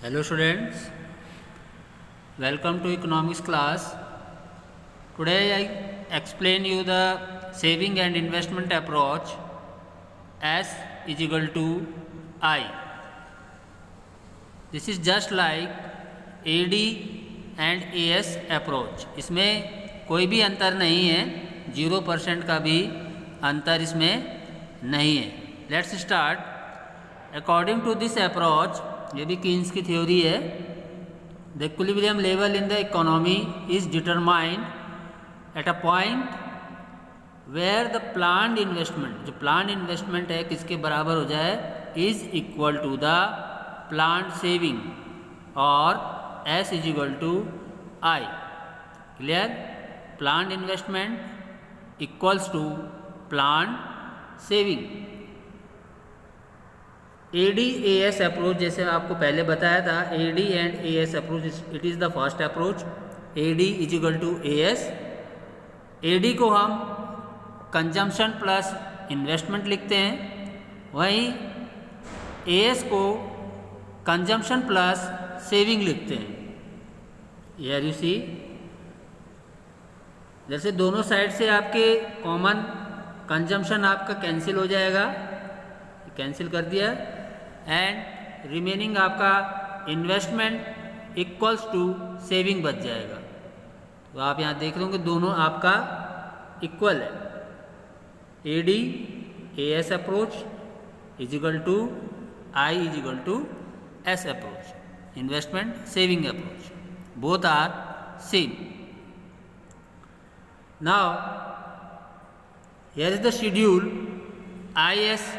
Hello students, welcome to economics class. Today I explain you the saving and investment approach S is equal to I. This is just like AD and AS approach. इसमें कोई भी अंतर नहीं है, 0% का भी अंतर इसमें नहीं है. Let's start. According to this approach, ये भी कीन्स की थ्योरी है. The equilibrium level in the economy is determined at a point where the planned investment, जो प्लान्ड इन्वेस्टमेंट है किसके बराबर हो जाए, is equal to the planned saving और S is equal to I. Clear? Planned investment equals to planned saving. AD-AS approach जैसे आपको पहले बताया था, AD and AS approach it is the first approach. AD is equal to AS. AD को हम consumption plus investment लिखते हैं, वहीं AS को कंजम्पशन प्लस सेविंग लिखते हैं. हियर यू सी, जैसे दोनों साइड से आपके कॉमन कंजम्पशन आपका कैंसिल हो जाएगा, कैंसिल कर दिया, एंड रिमेनिंग आपका इन्वेस्टमेंट इक्वल्स टू सेविंग बच जाएगा. तो आप यहाँ देख रहे हो कि दोनों आपका इक्वल है. AD AS approach is equal to I is equal to S approach, investment saving approach, both are same. Now here is the schedule, IS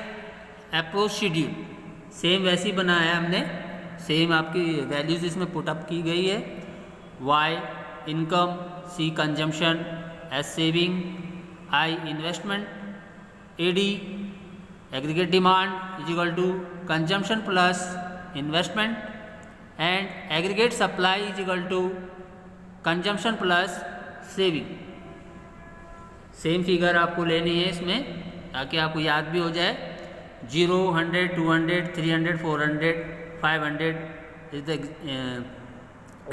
approach schedule. Same वैसे ही बनाया है हमने, सेम आपकी वैल्यूज़ इसमें पुटअप की गई है. Y income, C consumption, S saving, I investment. AD aggregate demand is equal to consumption plus investment, and aggregate supply is equal to consumption plus saving. Same figure आपको लेनी है इसमें ताकि आपको याद भी हो जाए. 0, 100, 200, 300, 400, 500 is the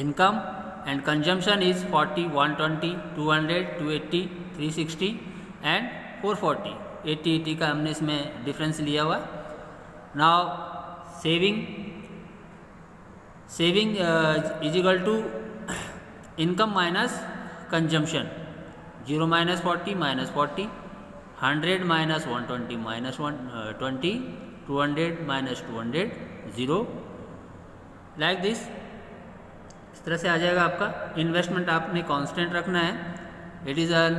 income, and consumption is 40, 120, 200, 280, 360 and 440. 80 का हमने इसमें डिफरेंस लिया हुआ. Now saving is equal to income minus consumption. 0 minus 40 minus 40, 100 minus 120 minus 120, 200 minus 200, 0, like this. इस तरह से आ जाएगा आपका. इन्वेस्टमेंट आपने कांस्टेंट रखना है. It is N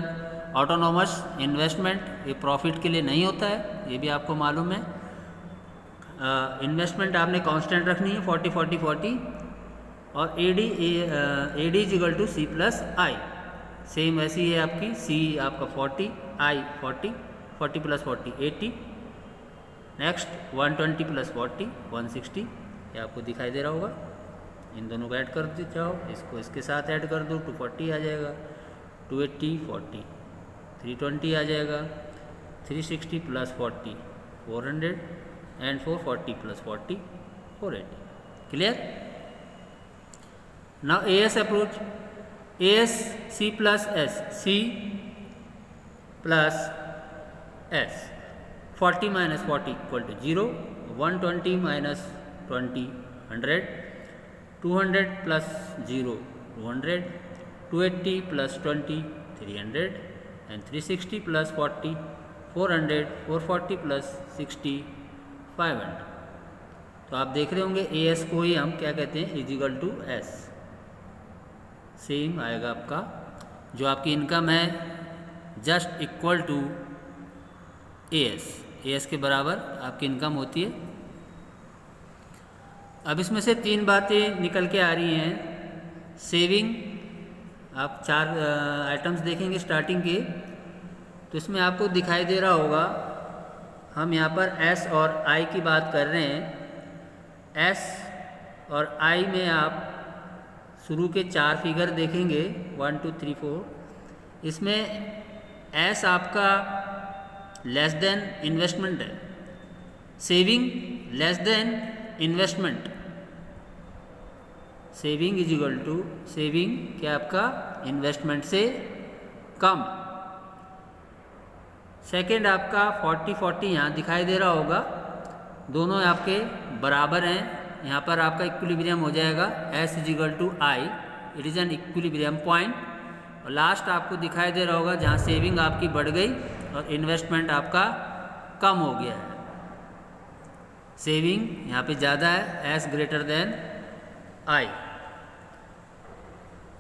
autonomous investment, ये प्रॉफिट के लिए नहीं होता है, ये भी आपको मालूम है. इन्वेस्टमेंट आपने कांस्टेंट रखनी है 40 40 40. और AD is equal to C plus I. Same ऐसी है आपकी. C आपका 40, I 40, 40 प्लस 40 80. Next 120 plus 40 160. ये आपको दिखाई दे रहा होगा. इन दोनों को ऐड कर दे जाओ, इसको इसके साथ ऐड कर दो, 240 आ जाएगा. 280 40, 320 आ जाएगा. 360 plus 40 400, and 440 plus 40 480. Clear? Now AS approach. AS C plus S, C plus S. 40 minus 40 equal to 0. 120 minus 20 100. 200 plus 0 200. 280 plus 20 300, and 360 plus 40 400. 440 plus 60 500. तो आप देख रहे होंगे AS को ही हम क्या कहते हैं, is equal to S. Same आएगा आपका. जो आपकी इनकम है जस्ट इक्वल टू AS के बराबर आपकी इनकम होती है. अब इसमें से 3 बातें निकल के आ रही हैं. सेविंग, आप 4 आइटम्स देखेंगे स्टार्टिंग के, तो इसमें आपको दिखाई दे रहा होगा हम यहाँ पर S और I की बात कर रहे हैं. S और I में आप शुरू के 4 फिगर देखेंगे 1 2 3 4. इसमें S आपका लेस देन इन्वेस्टमेंट है, saving less than investment. Saving is equal to saving क्या आपका इन्वेस्टमेंट से कम। सेकंड आपका 40-40 यहाँ दिखाई दे रहा होगा, दोनों आपके बराबर हैं। यहाँ पर आपका इक्विलिब्रियम हो जाएगा S is equal to I, it is an equilibrium point. और लास्ट आपको दिखाई दे रहा होगा जहाँ सेविंग आपकी बढ़ गई और इन्वेस्टमेंट आपका कम हो गया है। सेविंग यहाँ पे ज़्यादा है, S ग्रेटर देन आई।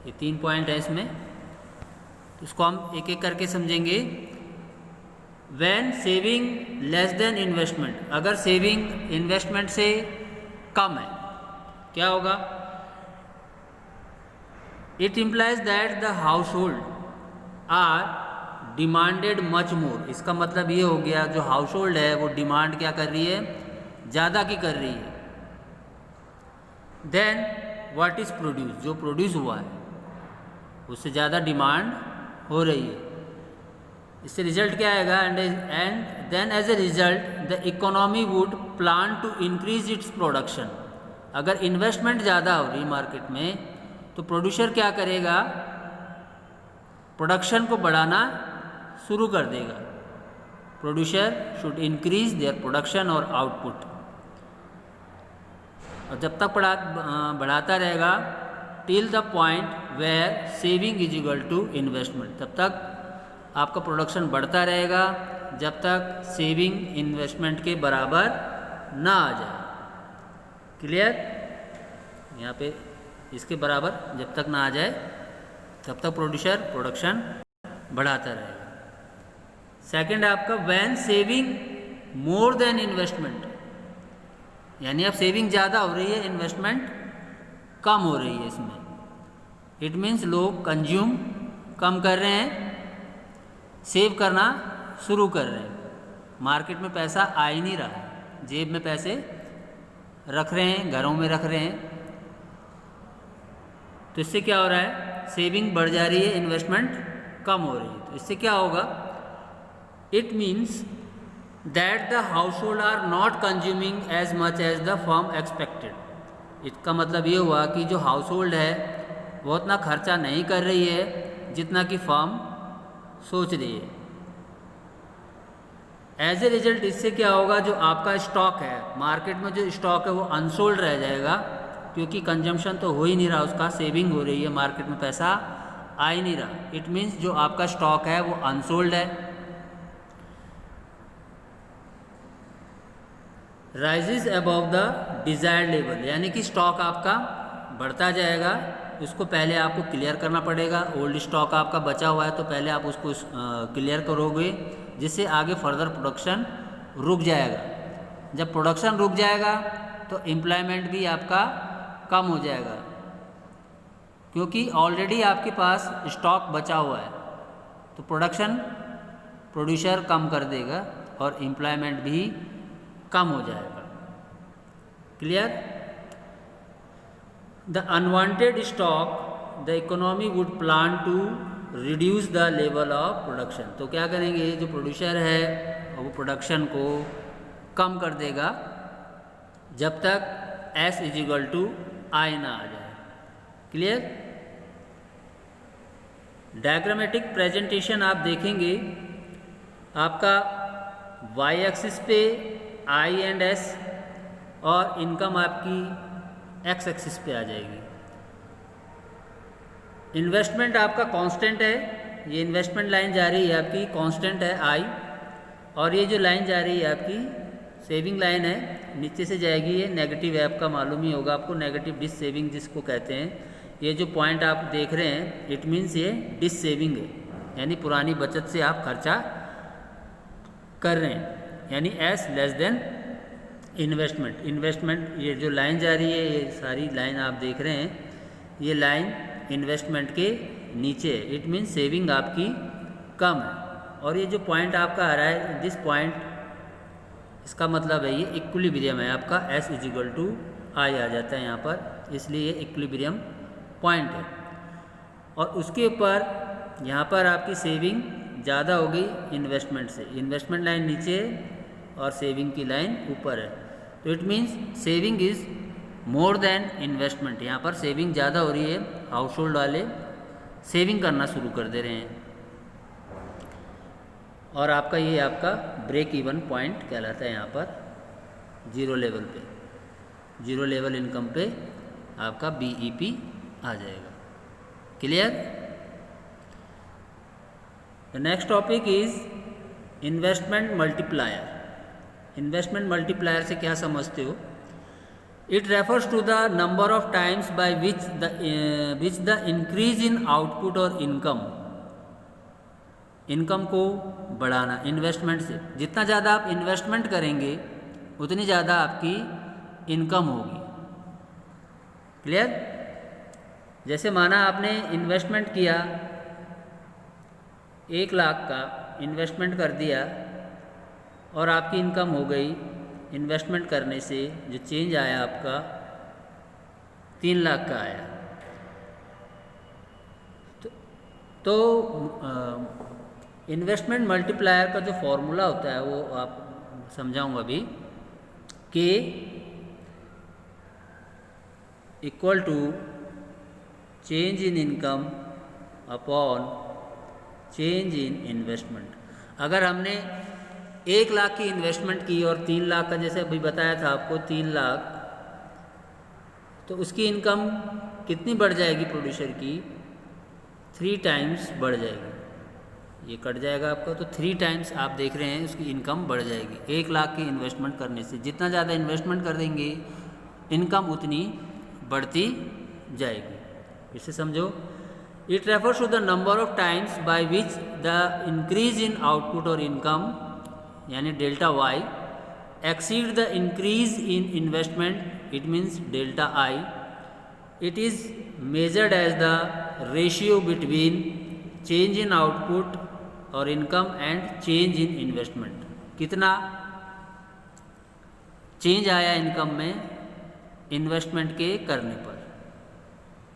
ये 3 पॉइंट है इसमें, तो इसको हम एक एक करके समझेंगे। When saving less than investment, अगर सेविंग इन्वेस्टमेंट से कम है क्या होगा? It implies that the household are demanded much more. इसका मतलब ये हो गया जो हाउस होल्ड है वो डिमांड क्या कर रही है, ज़्यादा की कर रही है। देन व्हाट इज़ प्रोड्यूस, जो प्रोड्यूस हुआ है उससे ज़्यादा डिमांड हो रही है। इससे रिजल्ट क्या आएगा? And then as a result the economy would plan to increase its production. अगर इन्वेस्टमेंट ज़्यादा हो रही मार्केट में तो प्रोड्यूसर क्या करेगा? प्रोडक्शन को बढ़ाना शुरू कर देगा। Producer should increase their production और आउटपुट। और जब तक बढ़ाता रहेगा till the point where saving is equal to investment, तब तक आपका प्रोडक्शन बढ़ता रहेगा जब तक सेविंग इन्वेस्टमेंट के बराबर ना आ जाए। क्लियर? यहाँ पे इसके बराबर जब तक ना आ जाए तब तक प्रोड्यूसर प्रोडक्शन बढ़ाता रहेगा। सेकंड आपका when saving more than investment, यानी अब सेविंग ज़्यादा हो रही है, इन्वेस्टमेंट कम हो रही है इसमें। इट मीन्स लोग कंज्यूम कम कर रहे हैं, सेव करना शुरू कर रहे हैं। मार्केट में पैसा आ ही नहीं रहा है, जेब में पैसे रख रहे हैं, घरों में रख रहे हैं। तो इससे क्या हो रहा है? सेविंग बढ़ जा रही है, इन्वेस्टमेंट कम हो रही है। तो इससे क्या होगा? It means that the household are not consuming as much as the firm expected. इसका मतलब ये हुआ कि जो हाउस होल्ड है वो उतना खर्चा नहीं कर रही है जितना कि फर्म सोच रही है। एज ए रिजल्ट इससे क्या होगा? जो आपका स्टॉक है मार्केट में, जो स्टॉक है वो अनसोल्ड रह जाएगा, क्योंकि कंजम्पशन तो हो ही नहीं रहा उसका, सेविंग हो रही है, मार्केट में पैसा आ ही नहीं रहा। इट मीन्स जो आपका स्टॉक है वो अनसोल्ड है। Rises above the desired level, यानी कि स्टॉक आपका बढ़ता जाएगा। उसको पहले आपको क्लियर करना पड़ेगा। ओल्ड स्टॉक आपका बचा हुआ है तो पहले आप उसको क्लियर करोगे, जिससे आगे फर्दर प्रोडक्शन रुक जाएगा। जब प्रोडक्शन रुक जाएगा तो एम्प्लॉयमेंट भी आपका कम हो जाएगा, क्योंकि ऑलरेडी आपके पास स्टॉक बचा हुआ है। तो प्रोडक्शन प्रोड्यूसर कम कर देगा और एम्प्लॉयमेंट भी कम हो जाएगा। Clear? The unwanted stock the economy would plan to reduce the level of production. तो क्या करेंगे? जो प्रोड्यूसर है वो प्रोडक्शन को कम कर देगा जब तक S इज इक्वल टू आई ना आ जाए। क्लियर? डायग्रामेटिक प्रेजेंटेशन आप देखेंगे, आपका y एक्सिस पे I एंड S और इनकम आपकी x एक्सिस पे आ जाएगी। इन्वेस्टमेंट आपका कांस्टेंट है, ये इन्वेस्टमेंट लाइन जा रही है आपकी कांस्टेंट है I, और ये जो लाइन जा रही है आपकी सेविंग लाइन है, नीचे से जाएगी, ये नेगेटिव है, आपका मालूम ही होगा आपको, नेगेटिव डिस सेविंग जिसको कहते हैं। ये जो पॉइंट आप देख रहे हैं इट मीन्स ये डिस सेविंग है, यानी पुरानी बचत से आप खर्चा कर रहे हैं, यानी S less than investment. Investment ये जो लाइन जा रही है, ये सारी लाइन आप देख रहे हैं, ये लाइन इन्वेस्टमेंट के नीचे है। इट मीन्स सेविंग आपकी कम है। और ये जो पॉइंट आपका आ रहा है दिस पॉइंट, इसका मतलब है ये इक्विलिब्रियम है आपका, S इज इक्वल टू आई आ जाता है यहाँ पर, इसलिए ये इक्विलिब्रियम पॉइंट है। और उसके ऊपर यहाँ पर आपकी सेविंग ज़्यादा हो गई इन्वेस्टमेंट से, इन्वेस्टमेंट लाइन नीचे और सेविंग की लाइन ऊपर है। तो it means saving is more than investment, यहाँ पर सेविंग ज़्यादा हो रही है, हाउस होल्ड वाले सेविंग करना शुरू कर दे रहे हैं। और आपका ये आपका ब्रेक इवन पॉइंट कहलाता है, यहाँ पर जीरो लेवल पे, जीरो लेवल इनकम पे आपका BEP आ जाएगा। Clear? The next topic is investment multiplier. Investment multiplier से क्या समझते हो? It refers to the number of times by which the increase in output और इनकम को बढ़ाना। इन्वेस्टमेंट से जितना ज़्यादा आप इन्वेस्टमेंट करेंगे उतनी ज़्यादा आपकी इनकम होगी। क्लियर? जैसे माना आपने इन्वेस्टमेंट किया, 1 लाख का इन्वेस्टमेंट कर दिया और आपकी इनकम हो गई इन्वेस्टमेंट करने से जो चेंज आया आपका 3 लाख का आया। तो इन्वेस्टमेंट मल्टीप्लायर का जो फॉर्मूला होता है वो आप समझाऊंगा अभी, K equal to change in income upon change in investment. अगर हमने 1 लाख की इन्वेस्टमेंट की और 3 लाख का, जैसे अभी बताया था आपको 3 लाख, तो उसकी इनकम कितनी बढ़ जाएगी प्रोड्यूसर की? 3 टाइम्स बढ़ जाएगी। ये कट जाएगा आपका, तो 3 टाइम्स आप देख रहे हैं उसकी इनकम बढ़ जाएगी 1 लाख की इन्वेस्टमेंट करने से। जितना ज़्यादा इन्वेस्टमेंट कर देंगे इनकम उतनी बढ़ती जाएगी। इसे समझो। It refers to the number of times by which the increase in output और इनकम यानी delta Y exceed the increase in investment, it means delta I. It is measured as the ratio between change in output और income and change in investment. कितना change आया income में investment के करने पर,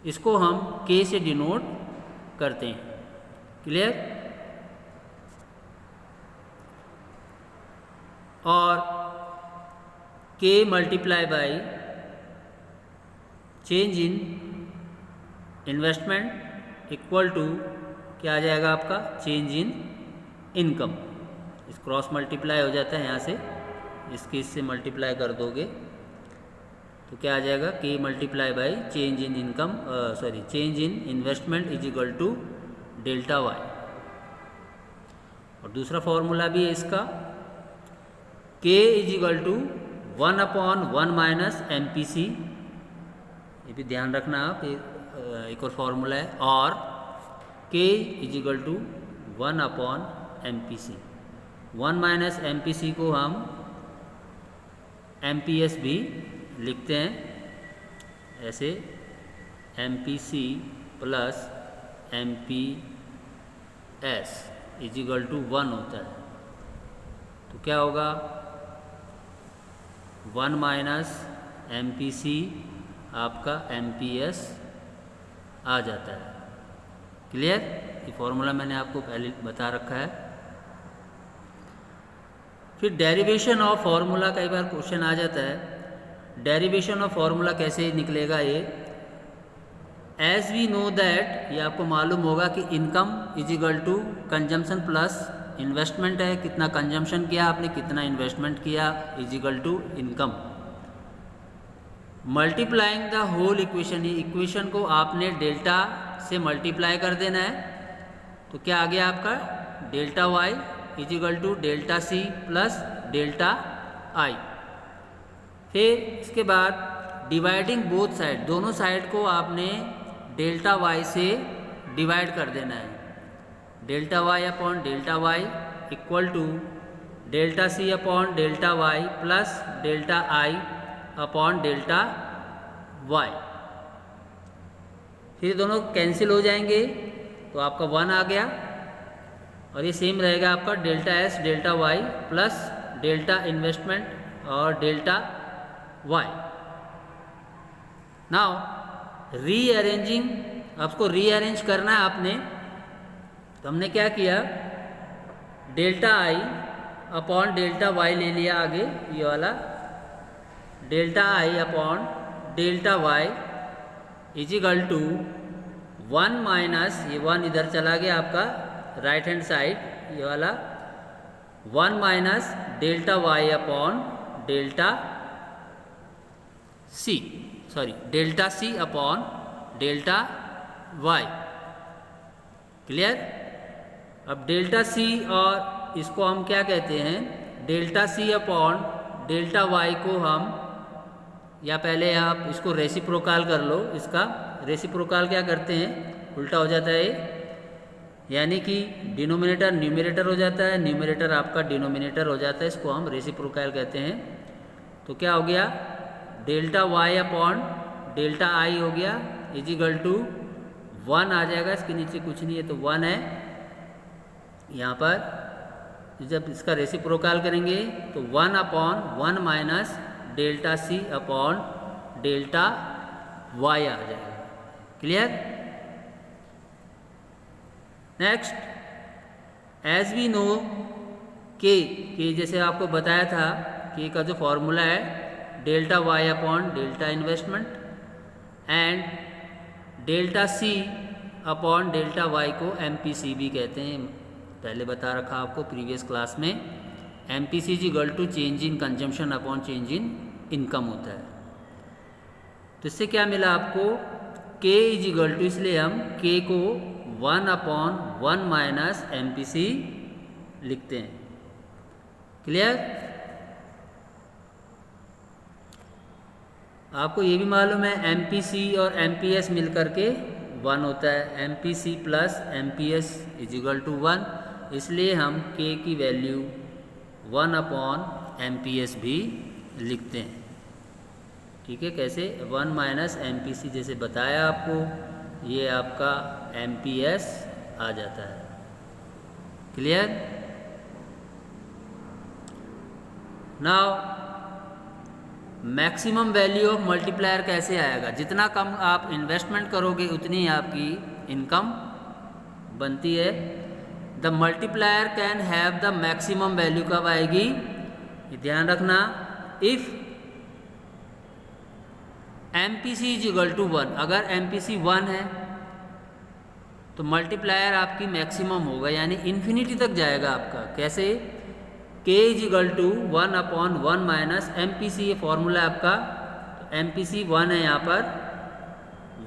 इसको हम K से डिनोट करते हैं। क्लियर? और K multiply by change in investment equal to क्या आ जाएगा आपका? Change in income. इस क्रॉस मल्टीप्लाई हो जाता है यहाँ से, इसके इससे मल्टीप्लाई कर दोगे तो क्या आ जाएगा? K multiply by change in income, change in investment is equal to delta Y. और दूसरा फॉर्मूला भी है इसका, K is equal to 1/1 minus MPC। ये भी ध्यान रखना आप, एक और फॉर्मूला है। और K is equal to 1/MPC। 1 minus MPC को हम MPS भी लिखते हैं ऐसे, MPC plus MPS is equal to 1 होता है। तो क्या होगा? 1 माइनस MPC आपका MPS आ जाता है। क्लियर? ये फॉर्मूला मैंने आपको पहले बता रखा है। फिर डेरिवेशन ऑफ फॉर्मूला, कई बार क्वेश्चन आ जाता है, डेरिवेशन ऑफ फॉर्मूला कैसे निकलेगा ये? एज वी नो दैट, ये आपको मालूम होगा कि income is equal to consumption plus investment है। कितना कंजम्पशन किया आपने, कितना इन्वेस्टमेंट किया, is equal to income. Multiplying the whole equation, ये इक्वेशन को आपने डेल्टा से मल्टीप्लाई कर देना है। तो क्या आ गया आपका? Delta Y is equal to delta C plus delta I. फिर इसके बाद डिवाइडिंग बोथ साइड, दोनों साइड को आपने डेल्टा वाई से डिवाइड कर देना है। Delta Y upon delta Y equal to delta C upon delta Y plus delta I upon delta Y. फिर दोनों कैंसिल हो जाएंगे तो आपका 1 आ गया। और ये सेम रहेगा आपका delta S delta Y plus delta investment और डेल्टा वाई। नाउ रीअरेंजिंग, आपको रीअरेंज करना है आपने। तो हमने क्या किया, delta I upon delta Y ले लिया आगे, ये वाला delta I upon delta Y is equal to 1 minus, ये 1 इधर चला गया आपका राइट हैंड साइड, ये वाला 1 minus delta Y upon delta C, sorry delta C upon delta Y. Clear? अब डेल्टा सी और इसको हम क्या कहते हैं, delta C upon delta Y को हम, या पहले आप इसको रेसिप्रोकाल कर लो, इसका रेसिप्रोकाल क्या करते हैं, उल्टा हो जाता है, यानी कि डिनोमिनेटर न्यूमरेटर हो जाता है, न्यूमरेटर आपका डिनोमिनेटर हो जाता है, इसको हम रेसिप्रोकाल कहते हैं। तो क्या हो गया, delta Y upon delta I हो गया इज इक्वल टू 1 आ जाएगा, इसके नीचे कुछ नहीं है तो 1 है। यहाँ पर जब इसका रेसिप्रोकाल करेंगे तो 1 upon 1 minus delta C upon delta Y आ जाएगा। Clear? Next, as we know K जैसे आपको बताया था, के का जो फॉर्मूला है delta Y upon delta investment, and delta C upon delta Y को एमपीसी भी कहते हैं, पहले बता रखा आपको प्रीवियस क्लास में। MPC is equal to change in consumption upon change in income होता है। तो इससे क्या मिला आपको, के इज इक्वल टू, इसलिए हम के को 1 अपॉन 1 माइनस एमपीसी लिखते हैं। क्लियर? आपको ये भी मालूम है एमपीसी और एमपीएस मिलकर के 1 होता है, MPC plus MPS is equal to 1, इसलिए हम के की वैल्यू 1 अपॉन एमपीएस भी लिखते हैं। ठीक है, कैसे, 1 माइनस एमपीसी जैसे बताया आपको, ये आपका एमपीएस आ जाता है। Clear? Now maximum value of multiplier कैसे आएगा, जितना कम आप इन्वेस्टमेंट करोगे उतनी आपकी इनकम बनती है। The multiplier can have the maximum value कब आएगी, ये ध्यान रखना, if MPC is equal to 1, अगर एमपीसी 1 है तो मल्टीप्लायर आपकी मैक्सिमम होगा, यानी इन्फिनिटी तक जाएगा आपका। कैसे, K is equal to 1 upon 1 minus MPC, ये फॉर्मूला है आपका। तो एमपीसी 1 है, यहाँ पर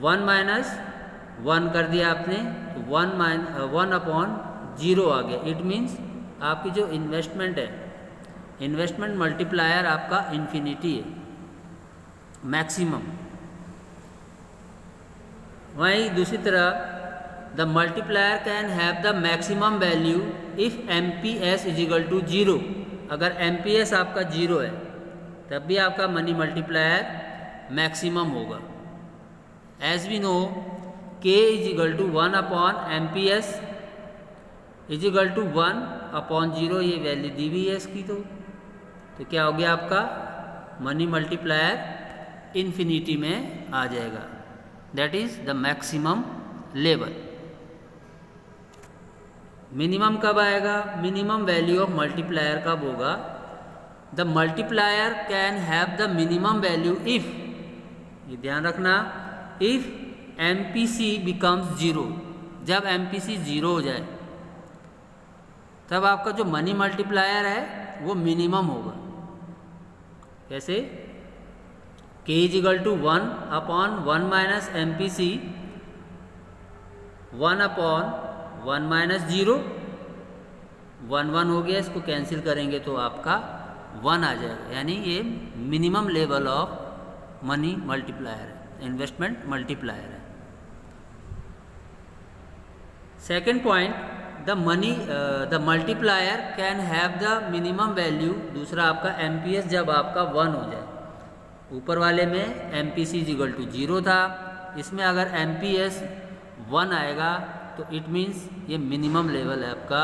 1 माइनस 1 कर दिया आपने, तो 1 अपॉन 0 आ गया। इट मीन्स आपकी जो इन्वेस्टमेंट है, इन्वेस्टमेंट मल्टीप्लायर आपका इन्फिनिटी है, मैक्सिमम। वहीं दूसरी तरह, the multiplier can have the maximum value if MPS is equal to 0, अगर एमपीएस आपका 0 है तब भी आपका मनी मल्टीप्लायर मैक्सिमम होगा। As we know K is equal to 1 upon MPS is equal to 1 upon 0, ये वैल्यू दी हुई है इसकी। तो क्या हो गया आपका मनी मल्टीप्लायर इन्फिनिटी में आ जाएगा, that is the maximum level. Minimum कब आएगा, मिनिमम वैल्यू ऑफ मल्टीप्लायर कब होगा, the multiplier can have the minimum value if, ये ध्यान रखना, इफ एमपीसी बिकम्स 0, जब एमपीसी 0 हो जाए तब आपका जो मनी मल्टीप्लायर है वो मिनिमम होगा। कैसे, K is equal to 1 upon 1 minus MPC, 1 upon 1 minus 0, 1 हो गया, इसको कैंसिल करेंगे तो आपका 1 आ जाएगा, यानी ये minimum level of money multiplier है, इन्वेस्टमेंट मल्टीप्लायर है। Second point, the multiplier can have the minimum value, दूसरा आपका एमपीएस जब आपका 1 हो जाए, ऊपर वाले में एमपीसी इज इक्वल टू 0 था, इसमें अगर एमपीएस 1 आएगा तो इट मीन्स ये मिनिमम लेवल है आपका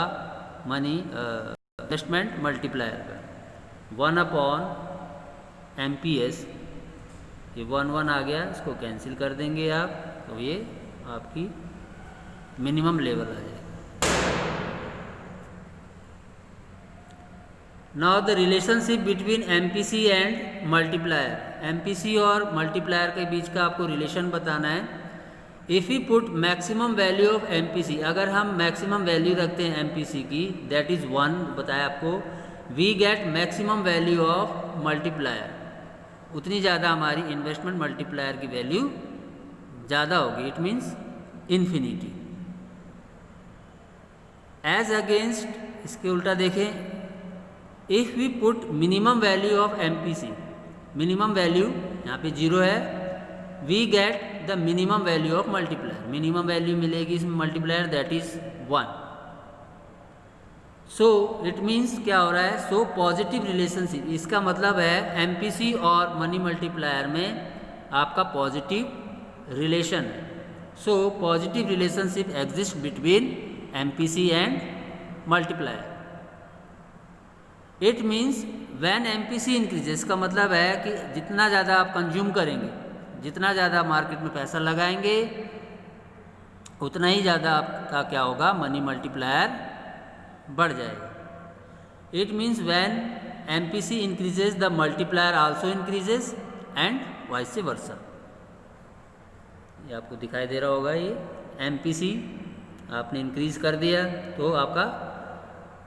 मनी इन्वेस्टमेंट मल्टीप्लायर का। 1 अपॉन एमपीएस, ये 1 आ गया, इसको कैंसिल कर देंगे आप, तो ये आपकी मिनिमम लेवल आ जाएगा। Now the relationship between MPC and multiplier, MPC और मल्टीप्लायर के बीच का आपको रिलेशन बताना है। If you put maximum value of MPC, अगर हम मैक्सिमम वैल्यू रखते हैं एमपीसी की, दैट इज़ 1 बताया आपको, we get maximum value of multiplier, उतनी ज़्यादा हमारी इन्वेस्टमेंट मल्टीप्लायर की वैल्यू ज़्यादा होगी, it means infinity. As against, इसके उल्टा देखें, if we put minimum value of MPC, minimum value यहाँ पे 0 है, we get the minimum value of multiplier, minimum value मिलेगी इसमें multiplier, that is 1। So it means क्या हो रहा है, सो पॉजिटिव रिलेशनशिप, इसका मतलब है एमपीसी और मनी मल्टीप्लायर में आपका पॉजिटिव रिलेशन है। So positive relationship exist between MPC and multiplier. It means when MPC increases, का मतलब है कि जितना ज़्यादा आप कंज्यूम करेंगे, जितना ज़्यादा मार्केट में पैसा लगाएंगे, उतना ही ज़्यादा आपका क्या होगा, मनी मल्टीप्लायर बढ़ जाएगा। It means when MPC increases the multiplier also increases and vice versa. ये आपको दिखाई दे रहा होगा, ये एमपीसी आपने इंक्रीज कर दिया तो आपका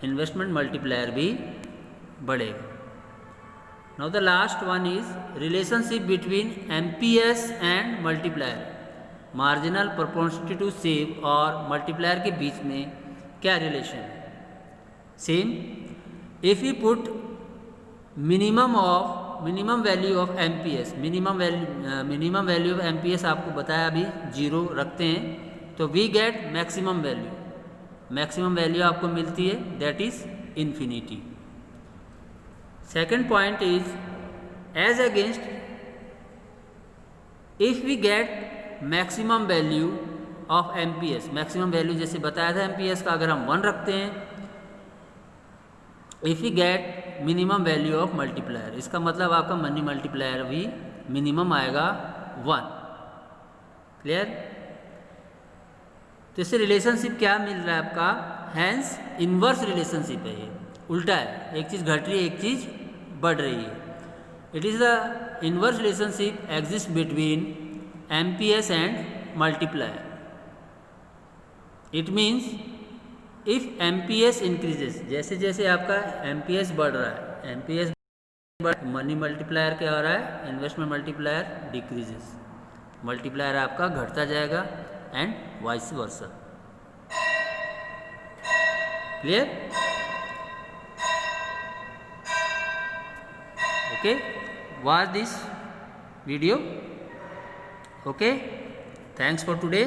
इन्वेस्टमेंट मल्टीप्लायर भी बढ़ेगा। Now the last one is relationship between MPS and multiplier, marginal proportional save और मल्टीप्लायर के बीच में क्या रिलेशन है। Same, if you put minimum value of MPS, minimum value of MPS आपको बताया अभी 0 रखते हैं, तो we get maximum value, maximum value आपको मिलती है, that is infinity. Second point is as against, if we get maximum value of MPS, maximum value जैसे बताया था एमपीएस का, अगर हम 1 रखते हैं, if we get minimum value of multiplier, इसका मतलब आपका मनी मल्टीप्लायर भी मिनिमम आएगा 1। क्लियर? तो इससे रिलेशनशिप क्या मिल रहा है आपका, हैंस इन्वर्स रिलेशनशिप है, ये उल्टा है, एक चीज़ घट रही है, एक चीज़ बढ़ रही है। It is the inverse relationship exist between MPS and multiplier. It means if MPS increases, जैसे जैसे आपका एमपीएस बढ़ रहा है, एमपीएस मनी मल्टीप्लायर क्या हो रहा है, इन्वेस्टमेंट मल्टीप्लायर डिक्रीजेस, मल्टीप्लायर आपका घटता जाएगा and vice versa. Clear? Okay, watch this video. Okay, thanks for today.